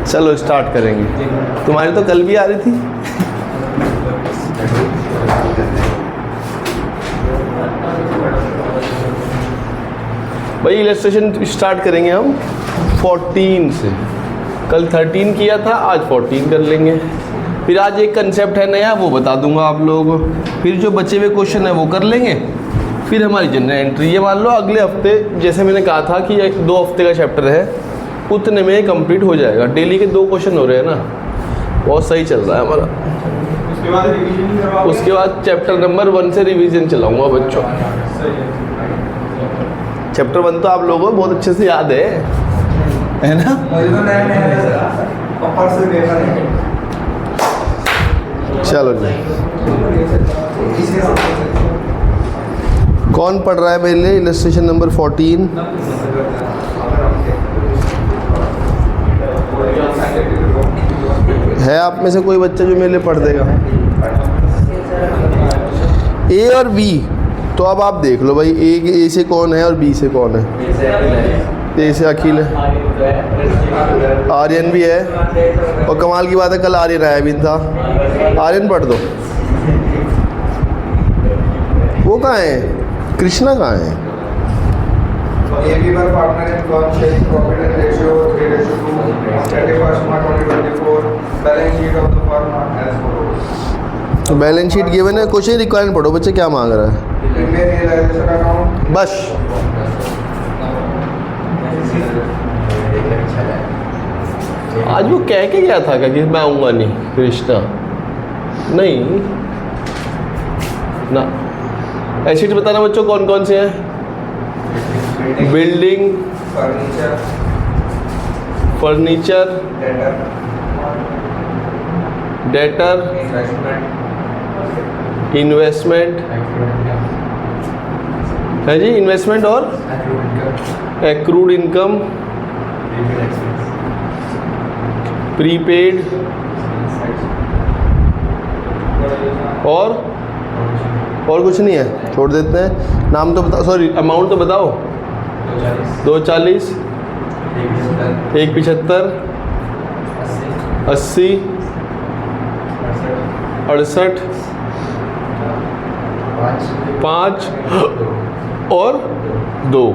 चलो स्टार्ट करेंगे। तुम्हारी तो कल भी आ रही थी। भाई इलस्ट्रेशन स्टार्ट करेंगे हम 14 से। कल 13 किया था, आज 14 कर लेंगे। फिर आज एक कंसेप्ट है नया, वो बता दूंगा आप लोगों को। फिर जो बचे हुए क्वेश्चन है वो कर लेंगे। फिर हमारी जनरल एंट्री, ये मान लो अगले हफ्ते, जैसे मैंने कहा था कि 2 हफ्ते का चैप्टर है, उतने में कंप्लीट हो जाएगा। डेली के 2 क्वेश्चन हो रहे हैं ना, बहुत सही चल रहा है हमारा। उसके बाद चैप्टर नंबर 1 से रिवीजन चलाऊंगा बच्चों। चैप्टर 1 तो आप लोगों को बहुत अच्छे से याद है ना? चलो जी, कौन पढ़ रहा है मेरे लिए इलस्ट्रेशन नंबर 14? है आप में से कोई बच्चा जो मेरे लिए पढ़ देगा? ए और बी, तो अब आप देख लो भाई, ए से कौन है और बी से कौन है? ए से अखिल है, आर्यन भी है, और कमाल की बात है कल आर्यन आया भी था। आर्यन पढ़ दो। वो कहाँ है? कृष्णा कहाँ है? बैलेंस शीट गिवन है, क्वेश्चन रिक्वायरमेंट पढ़ो बच्चे, क्या मांग रहा है बस। आज वो कह के गया था क्या कि मैं आऊँगा नहीं? कृष्णा नहीं ना। एसिड बताना बच्चों कौन कौन से हैं? बिल्डिंग, फर्नीचर, डेटर, इन्वेस्टमेंट है जी, इन्वेस्टमेंट और एक्रूड इनकम, प्रीपेड और कुछ नहीं है, छोड़ देते हैं। नाम तो बताओ, सॉरी अमाउंट तो बताओ। 240, 175, 80, 68, 5 और 2।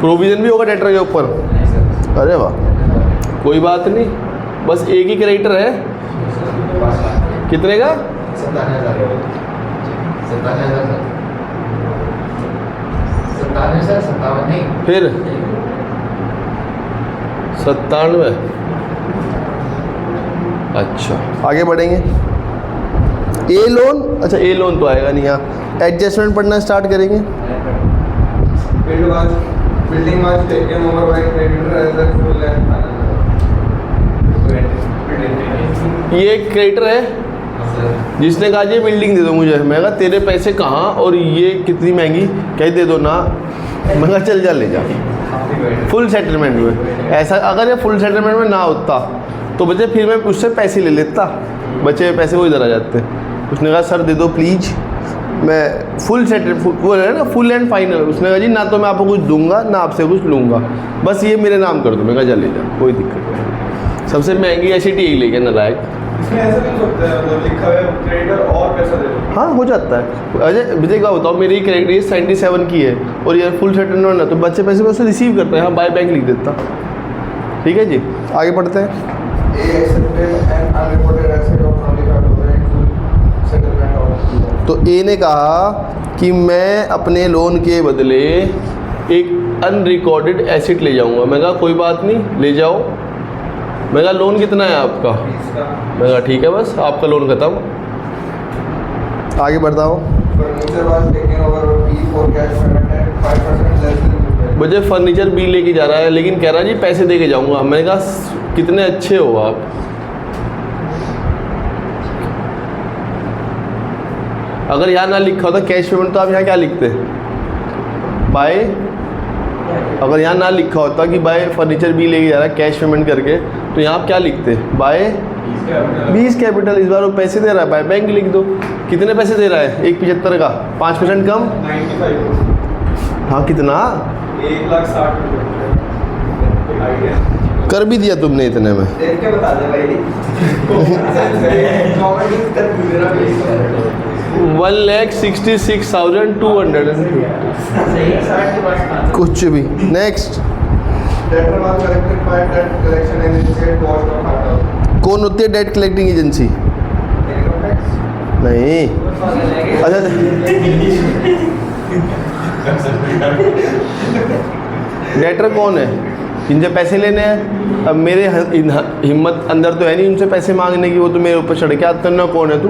प्रोविज़न भी होगा डेटर के ऊपर? अरे वाह, कोई बात नहीं, बस एक ही कैरेक्टर है। कितने का? 57,000। फिर 97। अच्छा, आगे बढ़ेंगे। ए लोन, अच्छा ए लोन तो आएगा नहीं यहाँ। एडजस्टमेंट पढ़ना स्टार्ट करेंगे। ये एक क्रेडिटर है जिसने कहा ये बिल्डिंग दे दो मुझे। मैं कहा तेरे पैसे कहाँ, और ये कितनी महंगी, कह दे दो ना। मैं कहा चल जा ले जा। फुल सेटलमेंट में ऐसा, अगर ये फुल सेटलमेंट में ना होता तो बच्चे फिर मैं उससे पैसे ले लेता, बचे पैसे वो इधर आ जाते। उसने कहा सर दे दो प्लीज़, मैं फुल सेटल, वो है ना फुल एंड फाइनल। उसने कहा जी ना तो मैं आपको कुछ दूंगा ना आपसे कुछ लूँगा, बस ये मेरे नाम कर दो। मैं कहा जा ले जा, कोई दिक्कत नहीं। सबसे महंगी ऐसी टी लेके नालायक। इसमें ऐसा नहीं होता है, मतलब लिखा हुआ है क्रेडिटर और पैसा दे दो। हाँ हो जाता है। अजय विजय का बताओ, मेरी क्रेडिट ये 77 की है और ये फुल सेटलमेंट है, तो बच्चे पैसे में उससे रिसीव करते हैं। हाँ बाय बैंक लिख देता। ठीक है जी, आगे बढ़ते हैं। तो ए ने कहा कि मैं अपने लोन के बदले एक अनरिकॉर्डेड एसेट ले जाऊंगा। मैं कहा कोई बात नहीं, ले जाओ। मैं कहा लोन कितना है आपका? मैं कहा ठीक है, बस आपका लोन खत्म। आगे बढ़ाओ। मुझे फर्नीचर बी लेके जा रहा है, लेकिन कह रहा है जी पैसे दे के जाऊंगा। मैंने कहा कितने अच्छे हो आप। अगर यहाँ ना लिखा होता कैश पेमेंट, तो आप यहाँ क्या लिखते? बाय। अगर यहाँ ना लिखा होता कि बाय फर्नीचर बी लेके जा रहा है कैश पेमेंट करके, तो यहाँ आप क्या लिखते? By 20 capital. इस बार वो पैसे दे रहा है, बाय बैंक लिख दो। कितने पैसे दे रहा है? 175 का 5% कम 95। हाँ कितना? 1,60,000 आइडिया। कर भी दिया तुमने इतने में। देख के बता दे भाई। कमेंट कर दे रहा प्लीज। 1,66,200 कुछ भी। Next. Debtor was collected by debt collection agency at cost of 5,000. कौन होती है debt collecting agency? Income tax. नहीं। अच्छा डेटर कौन है? इनसे पैसे लेने हैं। अब मेरे हिम्मत अंदर तो है नहीं उनसे पैसे मांगने की, वो तो मेरे ऊपर चढ़ के आते ना, कौन है तू?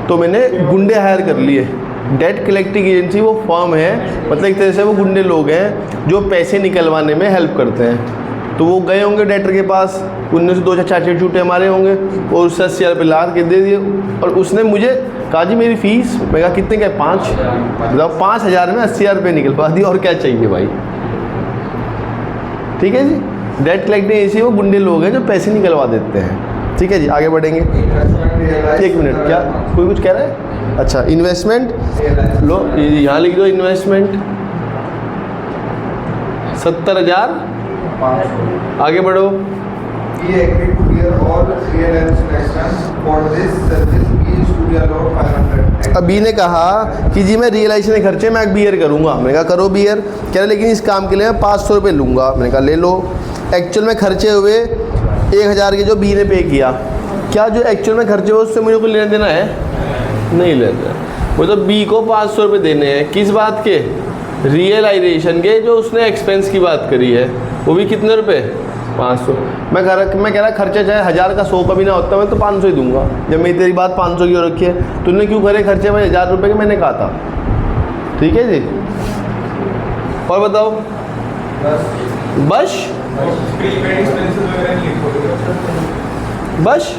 तो मैंने गुंडे हायर कर लिए। डेट कलेक्टिंग एजेंसी वो फर्म है, मतलब एक तरह से वो गुंडे लोग हैं जो पैसे निकलवाने में हेल्प करते हैं। तो वो गए होंगे डेटर के पास, उनने से 2-4 छूटे मारे होंगे और उससे 80,000 रुपये लाद के दे दिए। और उसने मुझे कहा जी मेरी फ़ीस, मैं कहा कितने का? 5। मतलब 5,000 में 80,000 रुपये निकलवा दिए, और क्या चाहिए भाई? ठीक है जी। डेट कलेक्टिंग एजेंसी वो गुंडे लोग हैं जो पैसे निकलवा देते हैं। ठीक है जी, आगे बढ़ेंगे। एक मिनट, क्या कोई कुछ कह रहा है? अच्छा, इन्वेस्टमेंट लो, यहाँ लिख दो इन्वेस्टमेंट 70,000। आगे बढ़ो। He agreed to bear all realization expense for this service. He is to be allowed 500. अभी ने कहा कि जी मैं रियलाइजेशन के खर्चे मैं बियर करूँगा। मैंने कहा करो बियर। कह रहे लेकिन इस काम के लिए मैं 500 रुपये लूँगा। मैंने कहा ले लो। एक्चुअल में खर्चे हुए 1,000 के जो बी ने पे किया। क्या जो एक्चुअल में खर्चे हुए उससे मुझे को लेना देना है? नहीं लेना। वो तो बी को 500 रुपये देने हैं। किस बात के? रियलाइजेशन के, जो उसने एक्सपेंस की बात करी है। वो भी कितने रुपए? 500। मैं कह रहा खर्चा चाहे 1,000 का 100 का भी ना होता, मैं तो 500 ही दूंगा। जब मेरी तेरी बात 500 की हो रखी है, तूने क्यों करे खर्चे भाई 1,000 रुपये के? मैंने कहा था। ठीक है जी। और बताओ। बस बस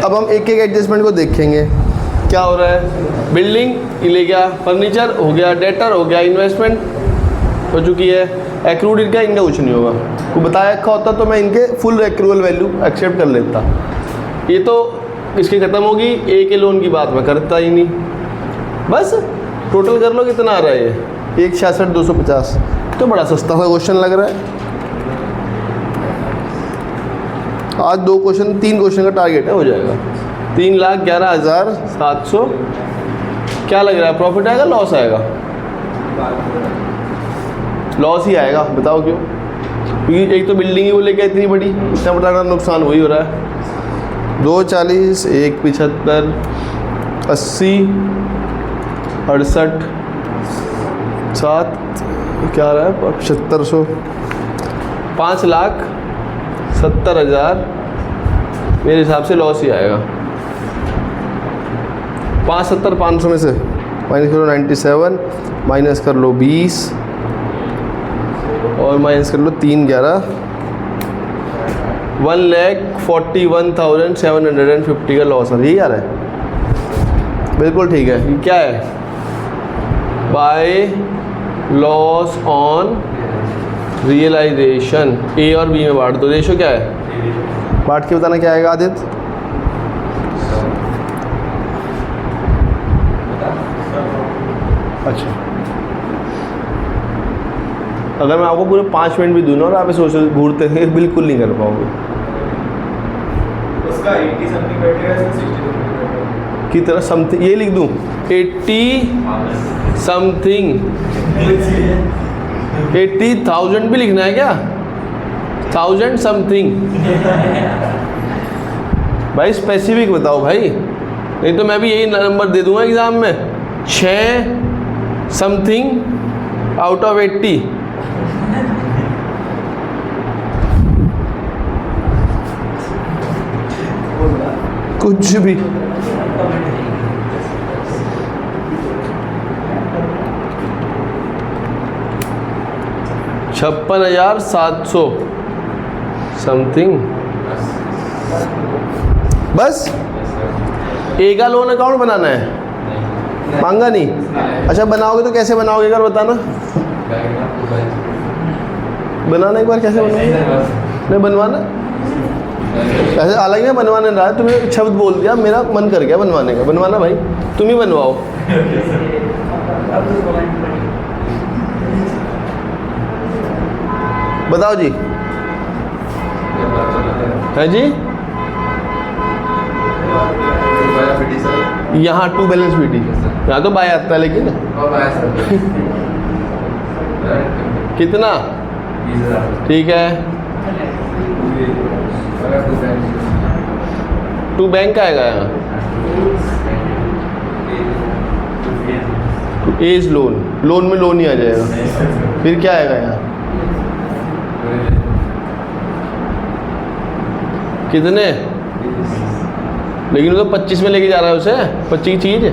अब हम एक एक एडजस्टमेंट को देखेंगे क्या हो रहा है। बिल्डिंग ले गया, फर्नीचर हो गया, डेटर हो गया, इन्वेस्टमेंट हो चुकी है। एक्रूड इनका कुछ नहीं होगा। को बताया रखा होता तो मैं इनके फुल एक्रूअल वैल्यू एक्सेप्ट कर लेता। ये तो इसकी ख़त्म होगी। ए के लोन की बात मैं करता ही नहीं। बस टोटल कर लो कितना आ रहा है ये? 1,66,250। तो बड़ा सस्ता हुआ क्वेश्चन लग रहा है। आज 3 क्वेश्चन का टारगेट है, हो जाएगा। 3,11,700। क्या लग रहा है, प्रॉफिट आएगा लॉस आएगा? लॉस ही आएगा। बताओ क्यों? क्योंकि एक तो बिल्डिंग ही वो लेके इतनी बड़ी, इतना बड़ा नुकसान वही हो रहा है। 240, 175, 80, 68, 7 क्या आ रहा है? 7,500, 5,70,000 मेरे हिसाब से लॉस ही आएगा। 5,70,500 में से माइनस करो 97, माइनस कर लो 20 और माइनस कर लो 3,11, 1,41,750 का लॉस है। यही आ रहा है? बिल्कुल ठीक है। ये क्या है? By loss on realisation. A और बी में बांट दो। रेशो क्या है? बांट के बताना क्या आएगा आदित्य? अच्छा, अगर मैं आपको पूरे 5 मिनट भी दूँ ना और आप सोच घूरते हैं, बिल्कुल नहीं कर पाओगे। उसका 80 समथिंग बैठेगा, इसका 60 समथिंग बैठेगा की तरह समथिंग ये लिख दूँ 80 समथिंग। 80,000 भी लिखना है क्या? 1,000 समथिंग। भाई स्पेसिफिक बताओ भाई, नहीं तो मैं भी यही नंबर दे दूंगा एग्जाम में। 6 समथिंग आउट ऑफ 80। कुछ भी। $56,700 समथिंग। बस ए का लोन अकाउंट बनाना है, मांगा नहीं। अच्छा बनाओगे तो कैसे बनाओगे एक बार बताना। बनाना एक बार कैसे बनाओगे? नहीं बनवाना ऐसे, हालांकि मैं बनवाने रहा है, तुम्हें शब्द बोल दिया, मेरा मन कर गया बनवाने का। बनवाना भाई, तुम ही बनवाओ। बताओ जी। है जी, यहाँ टू बैलेंस पीटी, यहाँ तो बाय आता है लेकिन कितना, ठीक है। टू बैंक का आएगा यहाँ, टू एज लोन, लोन में लोन ही आ जाएगा। फिर क्या आएगा यहाँ, कितने, लेकिन वो तो 25 में लेके जा रहा है उसे, 25 की चीज़ है,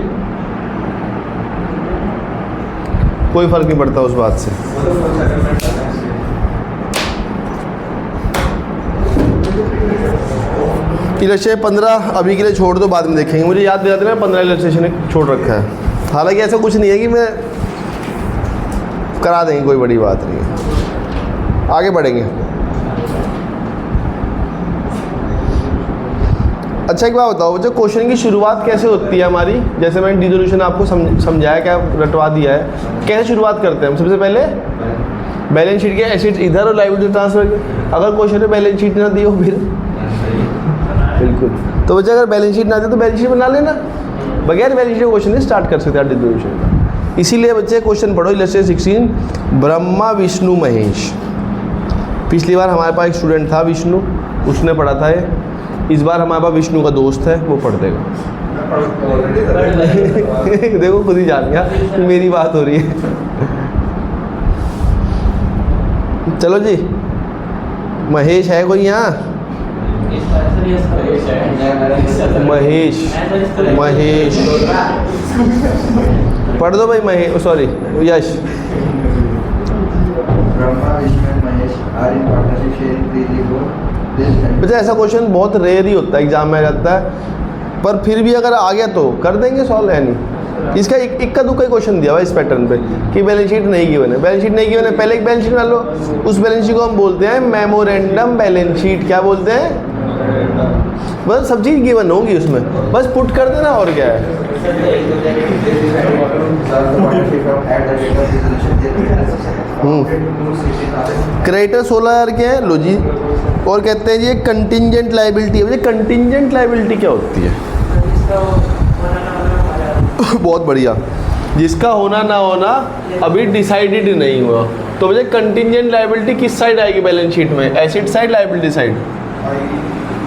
कोई फर्क नहीं पड़ता उस बात से। इलस्ट्रेशन 15 अभी के लिए छोड़ दो, बाद में देखेंगे। मुझे याद दिला देना 15 इलस्ट्रेशन छोड़ रखा है। हालांकि ऐसा कुछ नहीं है कि मैं करा देंगे, कोई बड़ी बात नहीं है। आगे बढ़ेंगे। अच्छा एक बात बताओ, जो क्वेश्चन की शुरुआत कैसे होती है हमारी, जैसे मैंने डिसोल्यूशन आपको समझाया, क्या रटवा दिया है, कैसे शुरुआत करते हैं हम। सबसे पहले बैलेंस शीट के एसेट्स इधर और लायबिलिटी ट्रांसफर। अगर क्वेश्चन में बैलेंस शीट ना दी हो फिर बिल्कुल, तो बच्चा अगर बैलेंस शीट ना दे तो बैलेंस शीट बना लेना, बगैर बैलेंस शीट क्वेश्चन स्टार्ट कर सकते हैं डिसोल्यूशन का। इसीलिए बच्चे क्वेश्चन पढ़ो। इलस्ट्रेशन 16 ब्रह्मा विष्णु महेश। पिछली बार हमारे पास एक स्टूडेंट था विष्णु, उसने पढ़ा था ये। इस बार हमारे पास विष्णु का दोस्त है, वो पढ़ देगा। देखो खुद ही जान गया मेरी बात हो रही है। चलो जी, महेश है कोई यहाँ? महेश, महेश पढ़ दो भाई। Mahesh, sorry Yash. Brahma Vishnu Mahesh are in partnership sharing 3 बच्चा ऐसा क्वेश्चन बहुत रेयर ही होता है, एग्जाम में आ जाता है, पर फिर भी अगर आ गया तो कर देंगे सॉल्व, है नहीं। इसका इक्का दुक्का ही क्वेश्चन दिया हुआ इस पैटर्न पे कि बैलेंस शीट नहीं गिवन है। बैलेंस शीट नहीं गिवन है, पहले एक बैलेंस शीट बना लो। उस बैलेंस शीट को हम बोलते हैं मेमोरेंडम बैलेंस शीट। क्या बोलते हैं? बस सब चीज़ गिवन होगी उसमें, बस पुट कर देना, और क्या है। क्रेडिटर 16,000 के हैं, लो जी। और कहते हैं जी कंटिंजेंट लायबिलिटी है। कंटिंजेंट लायबिलिटी क्या होती है? बहुत बढ़िया, जिसका होना ना होना अभी डिसाइडेड नहीं हुआ। तो मुझे कंटिंजेंट लायबिलिटी किस साइड आएगी बैलेंस शीट में? Asset side, liability side?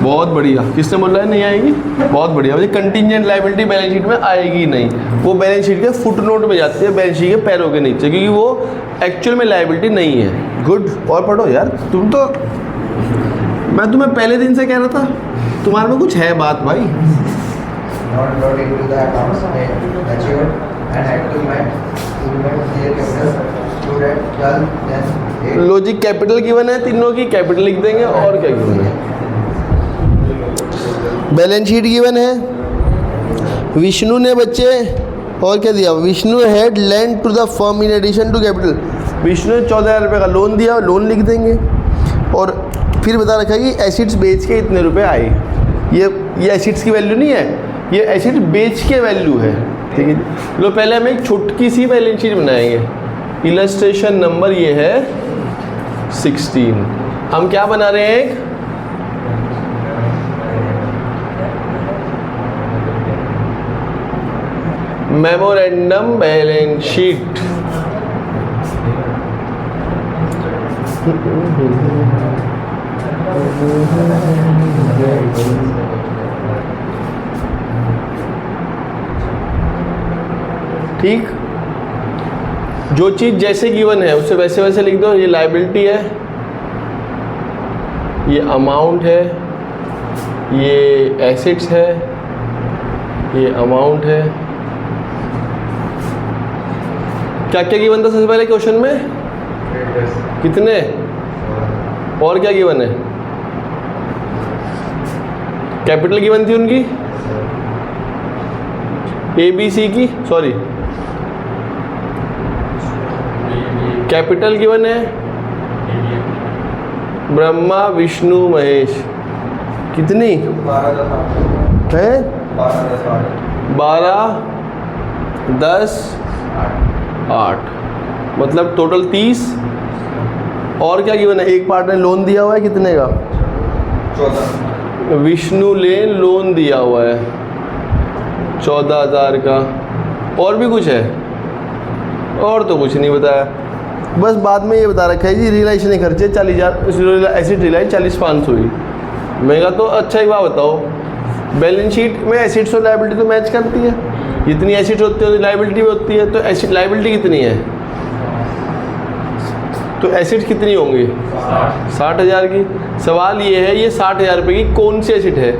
बहुत बढ़िया। किसने बोला है नहीं आएगी? बहुत बढ़िया। मुझे कंटिंजेंट लायबिलिटी बैलेंस शीट में आएगी नहीं, वो बैलेंस शीट के फुटनोट में जाती है, बैलेंस शीट के पैरों के नीचे, क्योंकि वो एक्चुअल में लायबिलिटी नहीं है। गुड। और पढ़ो यार, तुम तो, मैं तुम्हें पहले दिन से कह रहा था तुम्हारे में कुछ है बात भाई। लॉजिक कैपिटल गिवन है, तीनों की कैपिटल लिख देंगे। और क्या गिवन है? बैलेंस शीट गिवन है। विष्णु ने बच्चे और क्या दिया? Vishnu had land to the firm in addition to capital. Vishnu ने 14,000 रुपये का लोन दिया, लोन लिख देंगे। और फिर बता रखा है कि एसिड्स बेच के इतने रुपए आए। ये एसिड्स की वैल्यू नहीं है, ये एसिड बेच के वैल्यू है। ठीक है, लो पहले हम एक छोटकी सी बैलेंस शीट बनाएंगे। इलस्ट्रेशन नंबर ये है 16। हम क्या बना रहे हैं? एक मेमोरेंडम बैलेंस शीट। ठीक, जो चीज़ जैसे गिवन है उससे वैसे वैसे लिख दो। ये लायबिलिटी है, ये अमाउंट है, ये एसेट्स है, ये अमाउंट है। क्या क्या गिवन था सबसे पहले क्वेश्चन में? कितने? और क्या गिवन है? कैपिटल गिवन थी उनकी, ABC की, सॉरी कैपिटल गिवन है ब्रह्मा विष्णु महेश। कितनी है? 12, 10, 8, मतलब टोटल 30। और क्या गिवन है? एक पार्ट ने लोन दिया हुआ है, कितने का? 14 विष्णु लेन लोन दिया हुआ है 14,000 का। और भी कुछ है? और तो कुछ नहीं बताया, बस बाद में ये बता रखा है जी रियलाइजेशन खर्चे 40,000, एसिड रियलाइज 40,500 हुई। मैं कहा तो अच्छा एक बात बताओ, बैलेंस शीट में एसिड्स और लायबिलिटी तो मैच करती है, जितनी एसिड्स होती है लायबिलिटी भी होती है, तो एसिड लायबिलिटी कितनी है? तो एसिड कितनी होंगी? 60,000 की। सवाल ये है ये 60,000 रुपये की कौन सी एसिड है?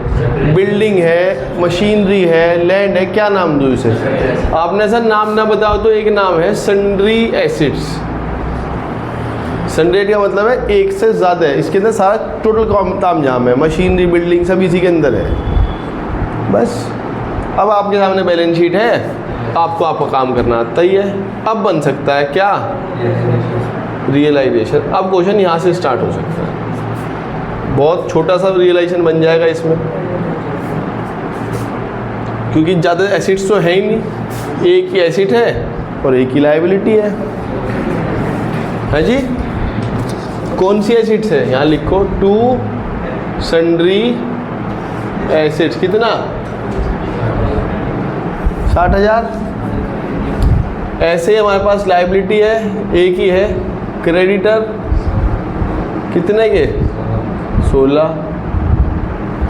बिल्डिंग है, मशीनरी है, लैंड है, क्या नाम दूँ इसे? आपने सर नाम ना बताओ तो एक नाम है सन्ड्री एसिड्स। सन्ड्री का मतलब है एक से ज़्यादा है, इसके अंदर सारा टोटल तामझाम है, मशीनरी बिल्डिंग सब इसी के अंदर है। बस अब आपके सामने बैलेंस शीट है, आपको आपका काम करना आता ही है। अब बन सकता है क्या? रियलाइजेशन। अब क्वेश्चन यहाँ से स्टार्ट हो सकता है, बहुत छोटा सा रियलाइजेशन बन जाएगा इसमें, क्योंकि ज़्यादा एसिड्स तो है ही नहीं, एक ही एसिड है और एक ही लायबिलिटी है जी। कौन सी एसिड्स है? यहाँ लिखो 2 सन्ड्री एसिड्स। कितना? 60,000। ऐसे ही हमारे पास लायबिलिटी है, एक ही है, क्रेडिटर कितने के? 16।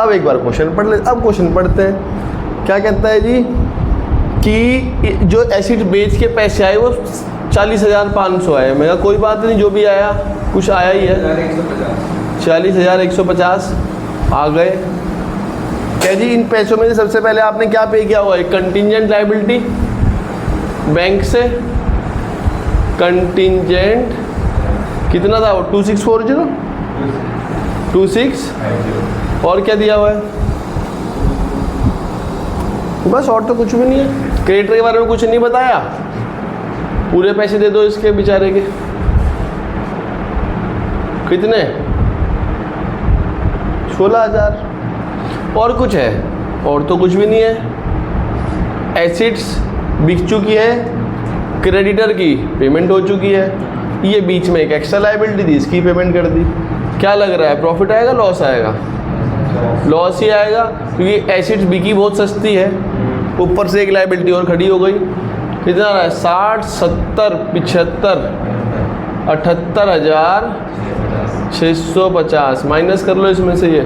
अब एक बार क्वेश्चन पढ़ ले। अब क्वेश्चन पढ़ते हैं, क्या कहता है जी कि जो एसिड बेच के पैसे आए वो 40,500 आए। मैं कहा कोई बात नहीं, जो भी आया कुछ आया ही है, 40,150 आ गए। क्या जी इन पैसों में से सबसे पहले आपने क्या पे किया हुआ है? कंटिंजेंट लायबिलिटी बैंक से, कंटिंजेंट कितना था वो? 2640 26। और क्या दिया हुआ है? बस, और तो कुछ भी नहीं है। क्रेडिटर के बारे में कुछ नहीं बताया, पूरे पैसे दे दो इसके बेचारे के। कितने? 16,000। और कुछ है? और तो कुछ भी नहीं है। एसिड्स बिक चुकी है, क्रेडिटर की पेमेंट हो चुकी है, ये बीच में एक एक्स्ट्रा लायबिलिटी थी, इसकी पेमेंट कर दी। क्या लग रहा है, प्रॉफिट आएगा लॉस आएगा? लॉस ही आएगा, क्योंकि एसिड्स बिकी बहुत सस्ती है, ऊपर से एक लायबिलिटी और खड़ी हो गई। कितना रहा है? 60, 70, 75, 78,650 माइनस कर लो इसमें से ये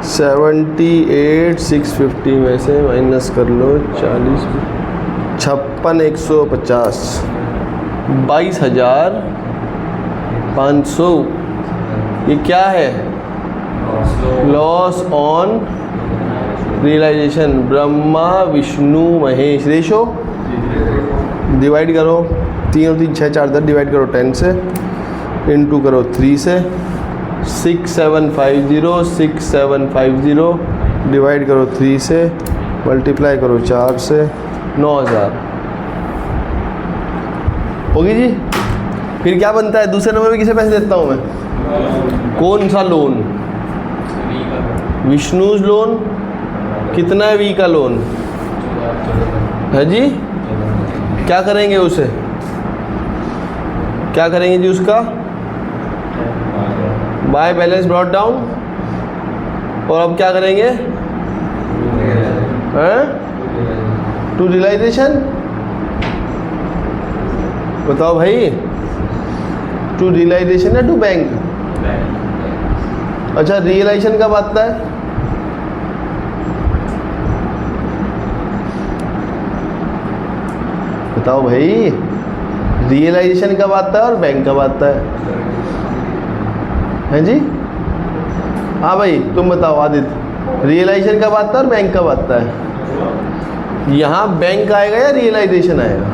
78,650 में से माइनस कर लो 40, 56,150, 22,500। ये क्या है? Loss on realisation. Brahma Vishnu Mahesh. Ratio divide करो, 3 और 3 6 4 10, डिवाइड करो 10 से, इनटू करो 3 से, 6750 6750 डिवाइड करो 3 से, मल्टीप्लाई करो 4 से, 9,000 होगी जी। फिर क्या बनता है? दूसरे नंबर पे किसे पैसे देता हूँ मैं? कौन सा लोन? विष्णुज लोन। कितना है वी का लोन? है जी। क्या करेंगे उसे? क्या करेंगे जी उसका? By balance brought down. और अब क्या करेंगे? To realisation. बताओ भाई, टू रियलाइजेशन है टू बैंक? अच्छा, रियलाइजेशन कब आता है? बताओ भाई, रियलाइजेशन कब आता है और बैंक कब आता है? हैं जी? हाँ भाई तुम बताओ आदित्य, रियलाइजेशन कब आता है और बैंक कब आता है? यहाँ बैंक आएगा या रियलाइजेशन आएगा?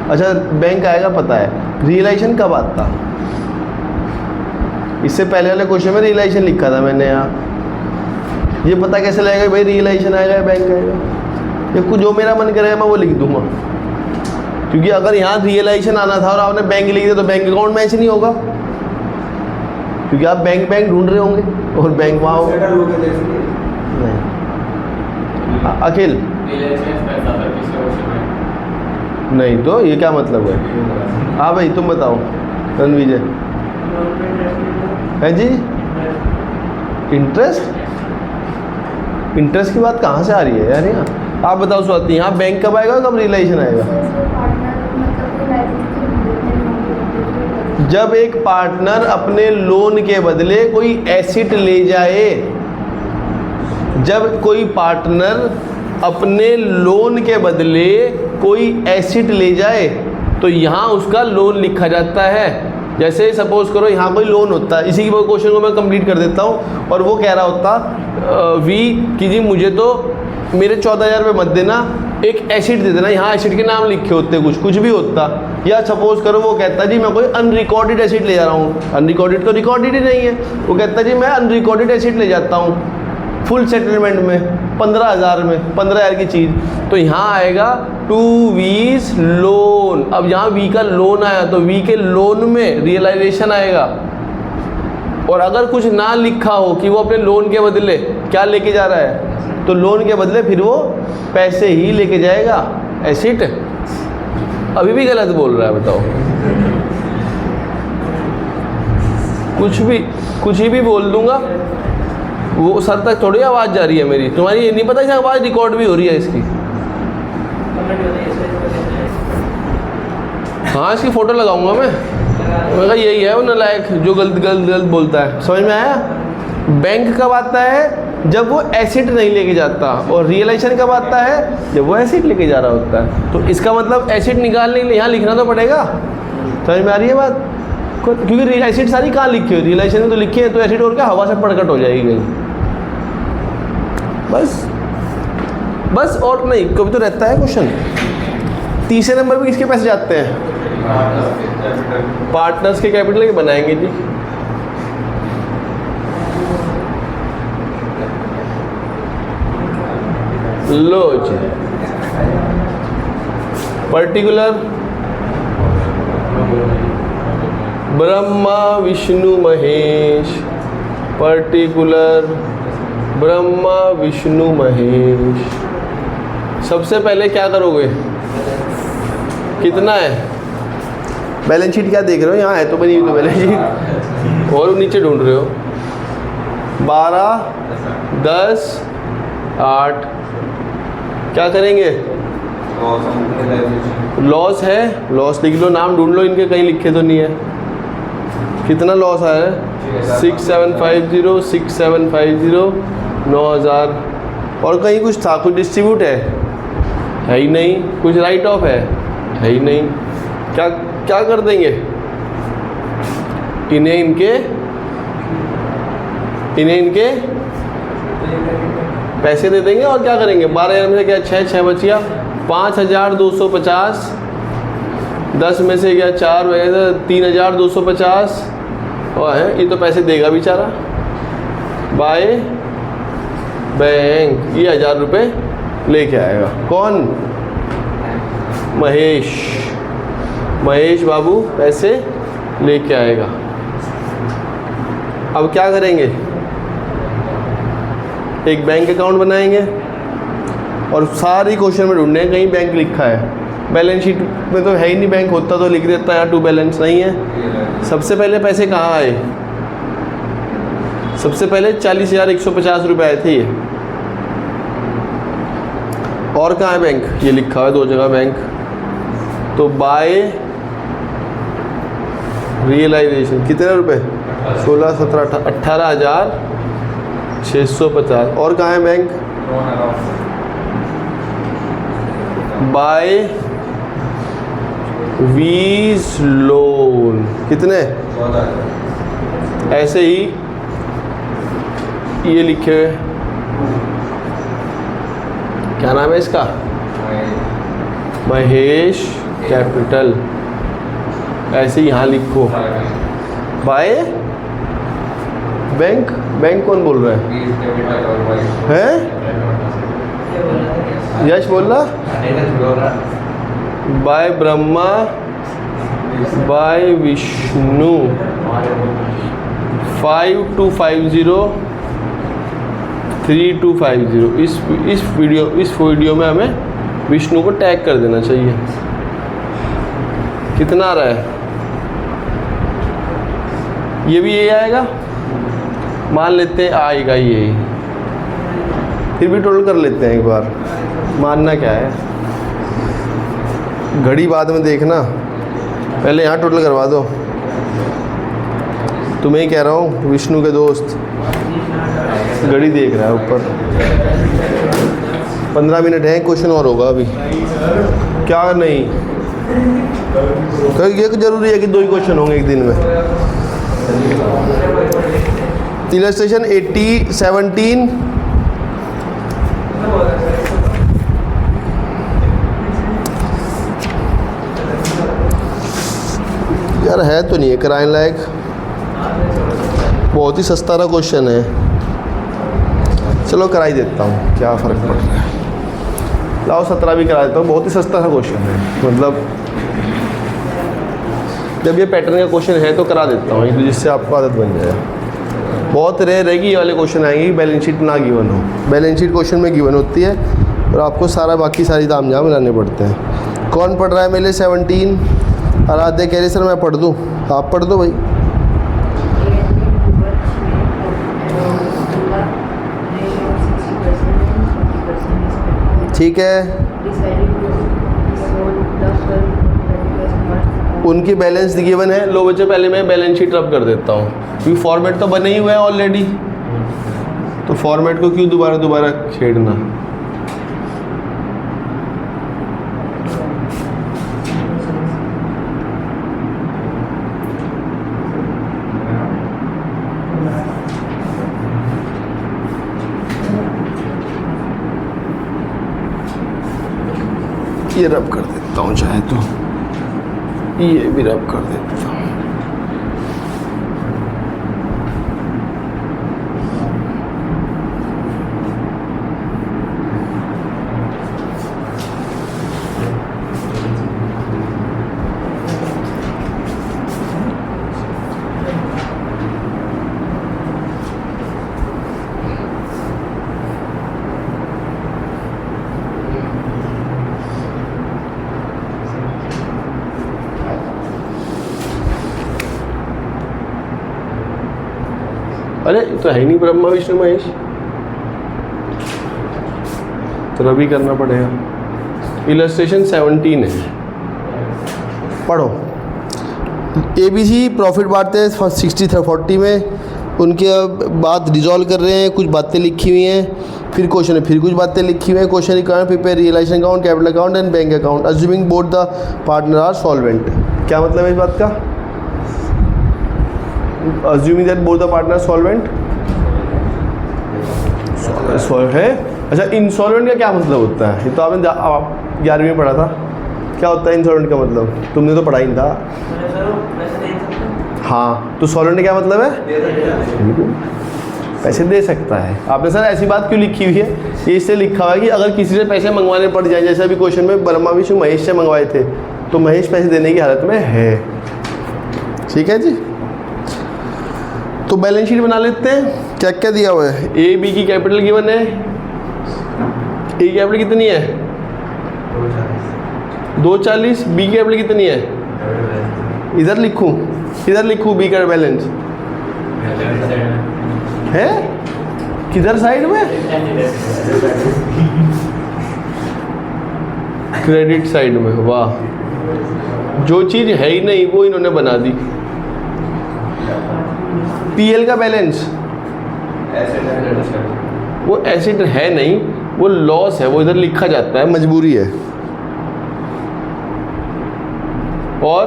अच्छा बैंक आएगा पता है, रियलाइजेशन कब आता? इससे पहले वाले क्वेश्चन में रियलाइजेशन लिखा था मैंने यहाँ। ये पता कैसे लगेगा भाई रियलाइजेशन आएगा या बैंक आएगा? ये कुछ जो मेरा मन करेगा मैं वो लिख दूंगा, क्योंकि अगर यहाँ रियलाइजेशन आना था और आपने बैंक लिख दिया तो बैंक अकाउंट मैच नहीं होगा, क्योंकि आप बैंक ढूंढ रहे होंगे और बैंक वहाँ होगा। नहीं अखिल नहीं तो ये क्या मतलब है? हाँ भाई तुम बताओ रणविजय। है जी, इंटरेस्ट की बात कहाँ से आ रही है यार यहाँ? आप बताओ स्वाति, यहाँ बैंक कब आएगा, कब रियलाइजेशन आएगा? जब एक पार्टनर अपने लोन के बदले कोई एसेट ले जाए, जब कोई पार्टनर अपने लोन के बदले कोई एसेट ले जाए तो यहाँ उसका लोन लिखा जाता है। जैसे सपोज करो यहाँ कोई लोन होता है, इसी की क्वेश्चन को मैं कंप्लीट कर देता हूँ। और वो कह रहा होता वी कि जी मुझे तो मेरे 14,000 रुपये मत देना, एक एसेट दे देना। यहाँ एसेट के नाम लिखे होते, कुछ भी होता। या सपोज करो वो कहता जी मैं कोई अनरिकॉर्डेड एसेट ले जा रहा हूँ, अनरिकॉर्डेड तो रिकॉर्डेड ही नहीं है। वो कहता जी मैं अनरिकॉर्डेड एसेट ले जाता हूँ फुल सेटलमेंट में 15,000 में, 15,000 की चीज़, तो यहाँ आएगा टू वीज लोन। अब यहाँ वी का लोन आया तो वी के लोन में रियलाइजेशन आएगा। और अगर कुछ ना लिखा हो कि वो अपने लोन के बदले क्या लेके जा रहा है, तो लोन के बदले फिर वो पैसे ही लेके जाएगा, एसेट। अभी भी गलत बोल रहा है, बताओ। कुछ ही भी बोल दूंगा, वो सर तक थोड़ी आवाज़ जा रही है मेरी। तुम्हारी ये नहीं पता कि आवाज़ रिकॉर्ड भी हो रही है इसकी? हाँ, इसकी फ़ोटो लगाऊंगा मैं कहा यही है वो नालायक जो गलत बोलता है। समझ में आया? बैंक कब आता है? जब वो एसेट नहीं लेके जाता। और रियलाइजेशन कब आता है? जब वो एसेट लेके जा रहा होता है। तो इसका मतलब एसेट निकालने के लिए यहाँ लिखना तो पड़ेगा। समझ में आ रही है बात? क्योंकि एसेट सारी कहाँ लिखी हुई, रियलाइजेशन में तो लिखी है, तो एसेट और क्या हवा से प्रकट हो जाएगी कहीं। बस और नहीं, कभी तो रहता है क्वेश्चन। तीसरे नंबर पे किसके पैसे जाते हैं? पार्टनर्स के कैपिटल के बनाएंगे जी। लो जी, पर्टिकुलर ब्रह्मा विष्णु महेश, पर्टिकुलर ब्रह्मा विष्णु महेश। सबसे पहले क्या करोगे? कितना है? बैलेंस शीट क्या देख रहे हो? यहाँ है तो बनी हुई तो बैलेंस शीट, और नीचे ढूंढ रहे हो। 12, 10, 8। क्या करेंगे? लॉस है, लॉस लिख लो, नाम ढूंढ लो इनके, कहीं लिखे तो नहीं है। कितना लॉस आया है? 6750, 6750, 9,000। और कहीं कुछ था, कुछ डिस्ट्रीब्यूट है ही नहीं, कुछ राइट ऑफ है ही नहीं। क्या कर देंगे? इन्हें इनके पैसे दे देंगे। और क्या करेंगे? 12,000 में से क्या 6 बच गया, 5,250। 10 में से क्या 4 वगैरह, 3,250। और है ये तो पैसे देगा बेचारा बाय बैंक। ये 1,000 रुपये लेके आएगा। कौन? महेश बाबू पैसे लेके आएगा। अब क्या करेंगे? एक बैंक अकाउंट बनाएंगे और सारी क्वेश्चन में ढूंढने कहीं बैंक लिखा है। बैलेंस शीट में तो है ही नहीं बैंक, होता तो लिख देता है टू बैलेंस, नहीं है। सबसे पहले पैसे कहाँ आए? सबसे पहले 40,150 रुपये आए थे ये। और कहाँ है बैंक? ये लिखा हुआ है 2 जगह बैंक। तो बाय रियलाइजेशन कितने रुपए? 16, 17, 18,650। और कहाँ है बैंक? बाय वीज लोन कितने? ऐसे ही ये लिखे हुए, क्या नाम है इसका? महेश कैपिटल। ऐसे यहाँ लिखो बाय बैंक। बैंक कौन बोल रहा है? यश बोल रहा? By Brahma by Vishnu 5250 3250। इस वीडियो में हमें विष्णु को टैग कर देना चाहिए। कितना आ रहा है? ये भी यही आएगा, मान लेते हैं आएगा यही, फिर भी टोटल कर लेते हैं एक बार। मानना क्या है, घड़ी बाद में देखना, पहले यहाँ टोटल करवा दो। तुम्हें ही कह रहा हूँ, विष्णु के दोस्त घड़ी देख रहा है ऊपर। 15 मिनट है, क्वेश्चन और होगा अभी। क्या नहीं, ये जरूरी है कि 2 ही क्वेश्चन होंगे एक दिन में। इलस्ट्रेशन 17 यार है तो नहीं है कराने लायक, बहुत ही सस्ता ना क्वेश्चन है। चलो करा ही देता हूँ, क्या फ़र्क पड़ रहा है। लाओ 17 भी करा देता हूँ, बहुत ही सस्ता सा क्वेश्चन है। मतलब जब ये पैटर्न का क्वेश्चन है तो करा देता हूँ, जिससे आपको आदत बन जाए। बहुत रेयर है कि ये वाले क्वेश्चन आएंगे बैलेंस शीट ना गिवन हो। बैलेंस शीट क्वेश्चन में गिवन होती है और आपको सारा बाकी सारी तामझाम मिलाने पड़ते हैं। कौन पढ़ रहा है मेरे 17? आराध्या कह रही सर मैं पढ़ दूँ, आप पढ़ दो भाई। ठीक है, उनकी बैलेंस गिवन है। लो बच्चे, पहले मैं बैलेंस शीट रब कर देता हूँ, क्योंकि फॉर्मेट तो बने ही हुए हैं ऑलरेडी, तो फॉर्मेट को क्यों दोबारा छेड़ना। ये रब कर देता हूँ, चाहे तो ये भी रब कर देता हूँ। अरे तो है ही नहीं ब्रह्मा विष्णु महेश, तो रवि करना पड़ेगा। इलस्ट्रेशन 17 है, पढ़ो। ABC प्रॉफिट बांटते हैं 60-40 में, उनके बाद रिजॉल्व कर रहे हैं, कुछ बातें लिखी हुई हैं, फिर क्वेश्चन है, फिर कुछ बातें लिखी हुई हैं। Question account, prepare realisation account, capital account and bank account, assuming both the partner are solvent. क्या मतलब है इस बात का? Assuming that both the partner solvent है। अच्छा, इंसॉल्वेंट का क्या मतलब होता है? ये तो आपने 11वीं में पढ़ा था। क्या होता है इंसॉल्वेंट का मतलब? तुमने तो पढ़ा ही नहीं था। हाँ, तो सॉल्वेंट क्या मतलब है? पैसे दे सकता है। आपने सर ऐसी बात क्यों लिखी हुई है? ये इससे लिखा हुआ है कि अगर किसी से पैसे मंगवाने पड़ जाए, जैसे अभी क्वेश्चन में ब्रह्मा विष्णु महेश से मंगवाए थे, तो महेश पैसे देने की हालत में है। ठीक है जी, तो बैलेंस शीट बना लेते हैं। क्या क्या दिया हुआ है? ए बी की कैपिटल गिवन है। ए की कैपिटल कितनी है? 240। बी की कैपिटल कितनी है? इधर लिखूं बी का बैलेंस है किधर साइड में? क्रेडिट साइड में। वाह, जो चीज है ही नहीं वो इन्होंने बना दी। पीएल का बैलेंस, वो एसेट है नहीं, वो लॉस है, वो इधर लिखा जाता है, मजबूरी है। और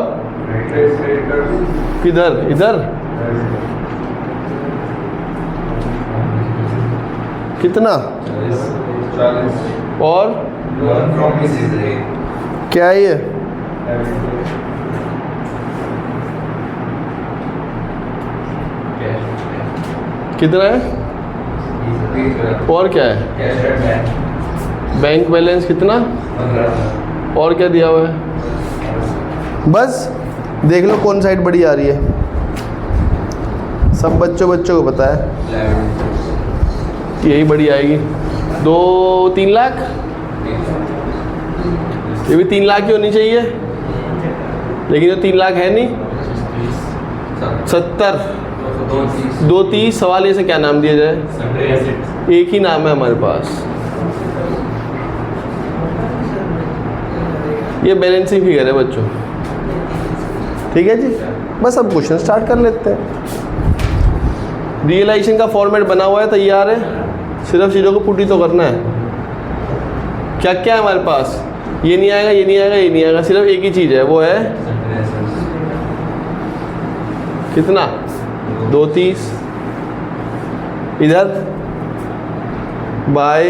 किधर? इधर कितना? और क्या है ये? कितना है? और क्या है? बैंक बैलेंस कितना? और क्या दिया हुआ है? बस देख लो कौन साइड बड़ी आ रही है। सब बच्चों को पता है यही बड़ी आएगी। 2-3 लाख, ये भी 3 लाख की होनी चाहिए। लेकिन जो 3 लाख है नहीं, 70, 230 सवाल, ये से क्या नाम दिया जाए? एक ही नाम है हमारे पास, ये बैलेंसिंग फिगर है बच्चों। ठीक है जी, बस अब क्वेश्चन स्टार्ट कर लेते हैं। रियलाइजेशन का फॉर्मेट बना हुआ है, तैयार है, सिर्फ चीज़ों को पुट ही तो करना है। क्या क्या है हमारे पास? ये नहीं आएगा, ये नहीं आएगा, ये नहीं आएगा, सिर्फ एक ही चीज़ है, वो है कितना? 230 इधर बाय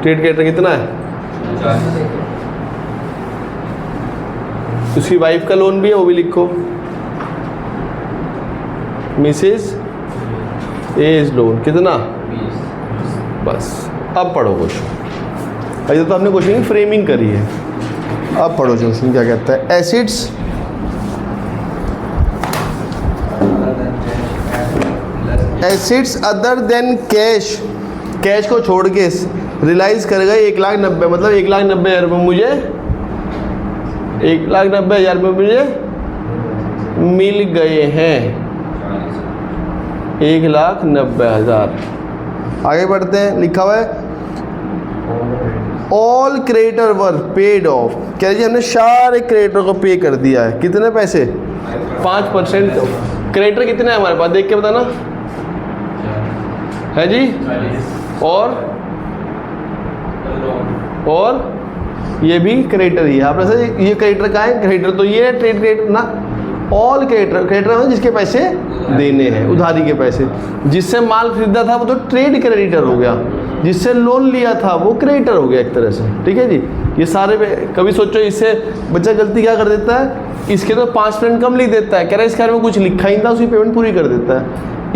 ट्रेड क्रेडिटर कितना है? उसकी वाइफ का लोन भी है, वो भी लिखो, मिसेस एज लोन कितना? बस अब पढ़ो क्वेश्चन। अभी तो हमने क्वेश्चन की फ्रेमिंग करी है, अब पढ़ो क्वेश्चन क्या कहता है। Acids other than cash, cash को छोड़ के रियलाइज कर गए 1,90,000, मतलब 1,90,000 रुपये मुझे, 1,90,000 रुपये मुझे मिल गए हैं, 1,90,000। आगे बढ़ते हैं, लिखा हुआ है all creditor were paid of. कह लीजिए हमने सारे क्रेडिटर को पे कर दिया है, कितने पैसे? 5%। क्रेडिटर कितने हैं हमारे पास, देख के बताना है जी। और ये भी क्रेडिटर ही है। आपने से ये क्रेडिटर का है, क्रेडिटर तो ये है, ट्रेड क्रेडिटर ना, ऑल क्रेडिटर, क्रेडिटर है जिसके पैसे देने हैं, उधारी के पैसे। जिससे माल खरीदा था वो तो ट्रेड क्रेडिटर हो गया, जिससे लोन लिया था वो क्रेडिटर हो गया एक तरह से। ठीक है जी, ये सारे कभी सोचो इससे बच्चा गलती क्या कर देता है, इसके तो 5% कम लिख देता है, कह रहा है इसके बारे में कुछ लिखा ही था, उसकी पेमेंट पूरी कर देता है।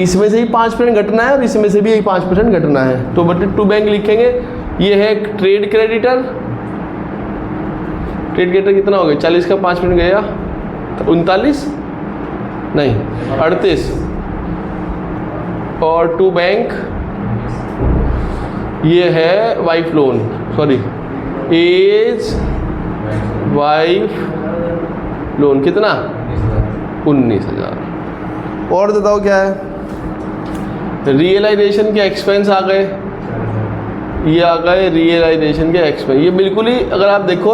इसमें से ही 5% घटना है और इसमें से भी यही 5% घटना है, तो बट टू बैंक लिखेंगे। ये है ट्रेड क्रेडिटर, ट्रेड क्रेडिटर कितना हो गया? 40 का 5% गया 39 नहीं 38, और टू बैंक ये है wife loan, sorry as wife loan कितना? 19,000। और बताओ क्या है? रियलाइजेशन के एक्सपेंस आ गए, ये आ गए रियलाइजेशन के एक्सपेंस। ये बिल्कुल ही, अगर आप देखो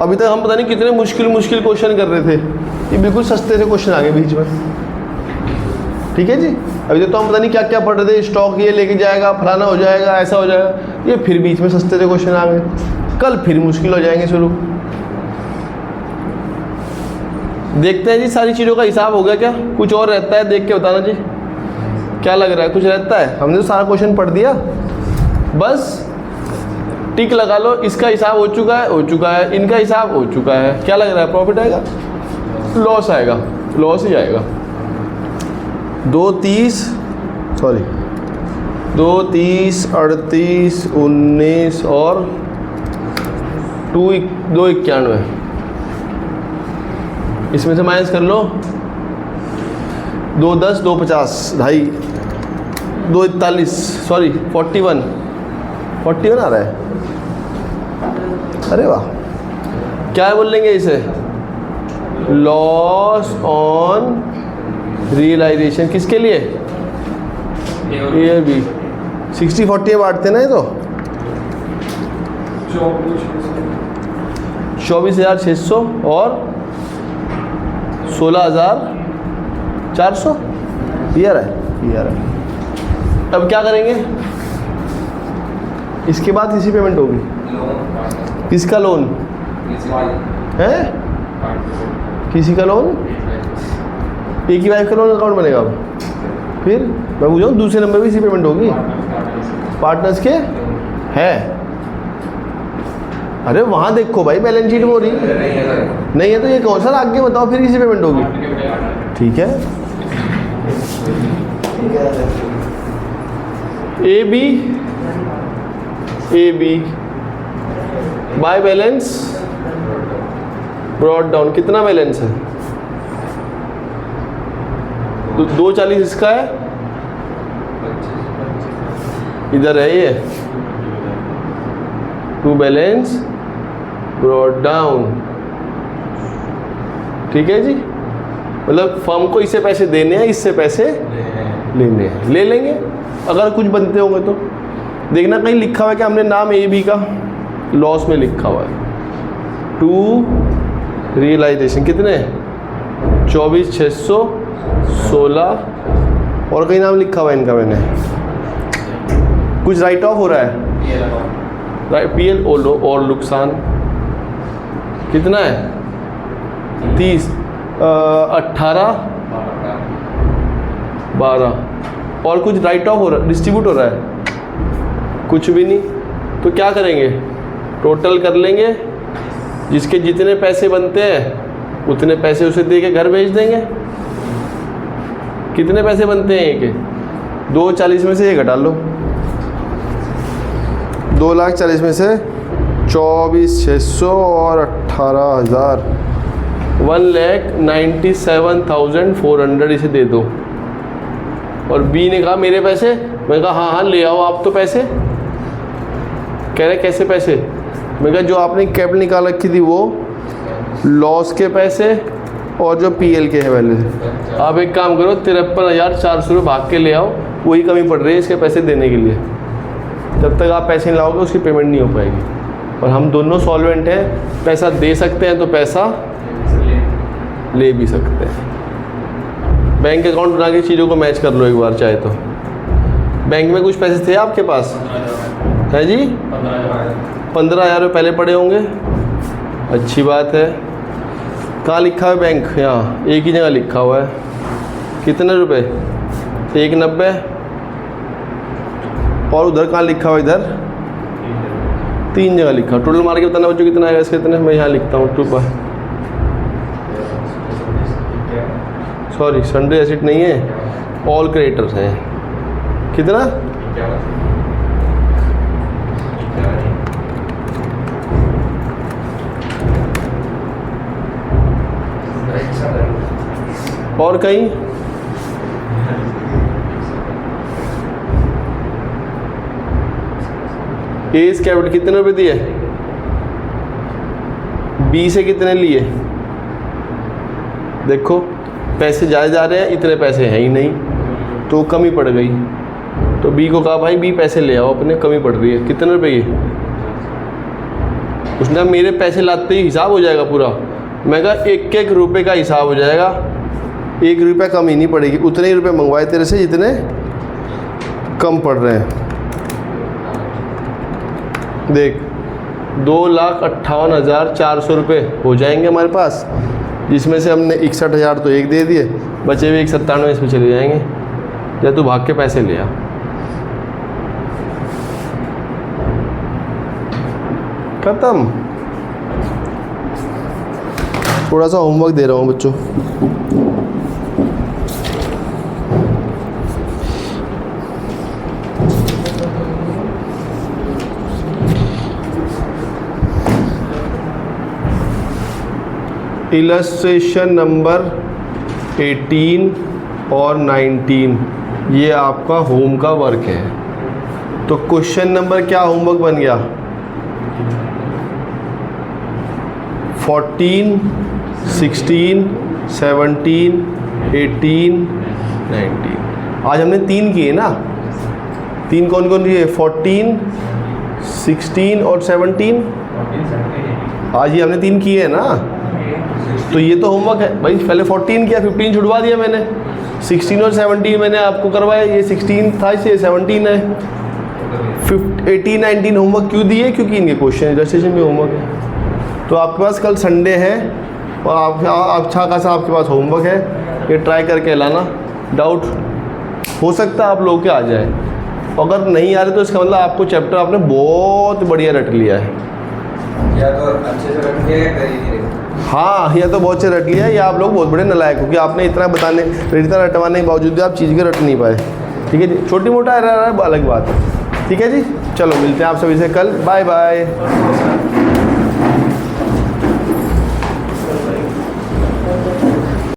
अभी तक हम पता नहीं कितने मुश्किल क्वेश्चन कर रहे थे, ये बिल्कुल सस्ते से क्वेश्चन आ गए बीच में। ठीक है जी, अभी तक तो हम पता नहीं क्या क्या पढ़ रहे थे, स्टॉक ये लेके जाएगा, फलाना हो जाएगा, ऐसा हो जाएगा, ये फिर बीच में सस्ते से क्वेश्चन आ गए, कल फिर मुश्किल हो जाएंगे शुरू। देखते हैं जी, सारी चीज़ों का हिसाब हो गया क्या? कुछ और रहता है देख के बताना जी, क्या लग रहा है? कुछ रहता है? हमने तो सारा क्वेश्चन पढ़ दिया, बस टिक लगा लो, इसका हिसाब हो चुका है, हो चुका है, इनका हिसाब हो चुका है। क्या लग रहा है? प्रॉफिट आएगा, लॉस आएगा? लॉस ही आएगा। 230 सॉरी 230 38 19 और 291, इसमें से माइनस कर लो, 210 250 2.5 241 सॉरी 41 आ रहा है। अरे वाह, क्या बोल लेंगे इसे? Loss on realisation. किसके लिए? ये भी 60-40 बांटते ना, ये तो 24,600 और 16,400 ये रहा है। अब क्या करेंगे? इसके बाद किसी पेमेंट होगी। किसका लोन है? किसी का लोन? एक ही वाइफ का लोन अकाउंट बनेगा। अब फिर मैं पूछ रहा हूँ, दूसरे नंबर भी इसी पेमेंट होगी, पार्टनर्स के है। अरे वहाँ देखो भाई, बैलेंस शीट में हो रही नहीं है तो ये कौन सा? आगे बताओ, फिर किसी पेमेंट होगी। ठीक है, A B by balance brought down. कितना बैलेंस है? 240 इसका है, इधर है ये टू बैलेंस ब्रॉट डाउन। ठीक है जी, मतलब फर्म को इससे पैसे देने हैं, इससे पैसे लेने हैं, ले लेंगे अगर कुछ बनते होंगे तो। देखना कहीं लिखा हुआ है कि हमने नाम ए बी का लॉस में लिखा हुआ है। टू रियलाइजेशन कितने 24,616 और कहीं नाम लिखा हुआ है इनका मैंने। कुछ राइट ऑफ हो रहा है, पीएल और नुकसान कितना है 30 18 12 और कुछ राइट ऑफ हो रहा है, डिस्ट्रीब्यूट हो रहा है कुछ भी नहीं। तो क्या करेंगे, टोटल कर लेंगे, जिसके जितने पैसे बनते हैं उतने पैसे उसे दे के घर भेज देंगे। कितने पैसे बनते हैं एक 240 में से ये घटा लो, 2,40,000 में से 24,600 और 18,000 1,97,400 इसे दे दो। और बी ने कहा मेरे पैसे, मैंने कहा हाँ हाँ ले आओ आप तो पैसे। कह रहे कैसे पैसे, मैंने कहा जो आपने कैपिटल निकाल रखी थी वो लॉस के पैसे और जो पीएल के है पहले से। आप एक काम करो 53,400 रुपये भाग के ले आओ, वही कमी पड़ रही है इसके पैसे देने के लिए। जब तक आप पैसे नहीं लाओगे उसकी पेमेंट नहीं हो पाएगी। और हम दोनों सॉल्वेंट हैं, पैसा दे सकते हैं तो पैसा ले भी सकते हैं। बैंक अकाउंट बना के चीज़ों को मैच कर लो एक बार चाहे तो। बैंक में कुछ पैसे थे आपके पास है जी, 15,000 रुपये पहले पड़े होंगे, अच्छी बात है। कहाँ लिखा है बैंक, यहाँ एक ही जगह लिखा हुआ है। कितने रुपए 190 और उधर कहाँ लिखा हुआ, इधर 3 जगह लिखा। टोटल मार के बताना बच्चों कितना आएगा इसके, कितने मैं यहाँ लिखता हूँ 2 सॉरी सन्डे एसेट नहीं है, ऑल क्रेडिटर्स हैं। कितना और कहीं एस कैपिटल कितने रुपए दिए, बी से कितने लिए, देखो पैसे ज़्यादा जा रहे हैं, इतने पैसे हैं ही नहीं तो कमी पड़ गई। तो बी को कहा भाई बी पैसे ले आओ अपने, कमी पड़ रही है। कितने रुपए ये, उसने मेरे पैसे लाते ही हिसाब हो जाएगा पूरा। मैं कहा 1-1 रुपये का हिसाब हो जाएगा, 1 रुपया कमी नहीं पड़ेगी। उतने ही रुपये मंगवाए तेरे से जितने कम पड़ रहे हैं। देख 2,58,400 रुपये हो जाएंगे हमारे पास, जिसमें से हमने 61,000 तो एक दे दिए, बचे हुए 197 इसमें चले जाएंगे। या तू भाग के पैसे ले आ। खत्म। थोड़ा सा होमवर्क दे रहा हूँ बच्चों। इलस्ट्रेशन नंबर 18 और 19 ये आपका होम का वर्क है। तो क्वेश्चन नंबर क्या होमवर्क बन गया, 14, 16, 17, 18, 19। आज हमने 3 किए ना, 3 कौन कौन किए, 14, 16 और 17। आज ये हमने 3 किए हैं ना, तो ये तो होमवर्क है भाई। पहले 14 किया, 15 छुड़वा दिया मैंने, 16 और 17 मैंने आपको करवाया। ये 16 था, इसे 17 है। 18, 19 होमवर्क क्यों दिए, क्योंकि इनके क्वेश्चन इलस्ट्रेशन में होमवर्क है। तो आपके पास कल संडे है और आप अच्छा खासा आपके पास होमवर्क है, ये ट्राई करके लाना। डाउट हो सकता है आप लोगों के आ जाए, अगर नहीं आ रहे तो इसका मतलब आपको चैप्टर आपने बहुत बढ़िया रट लिया है, या तो अच्छे से रट लिया है, हाँ, या तो बहुत से रट लिया है, या आप लोग बहुत बड़े नालायक हो कि आपने इतना बताने इतना रटवाने के बावजूद भी आप चीज़ के रट नहीं पाए। ठीक है जी, छोटी मोटा एरर है अलग बात है। ठीक है जी, चलो मिलते हैं आप सभी से कल। Bye bye.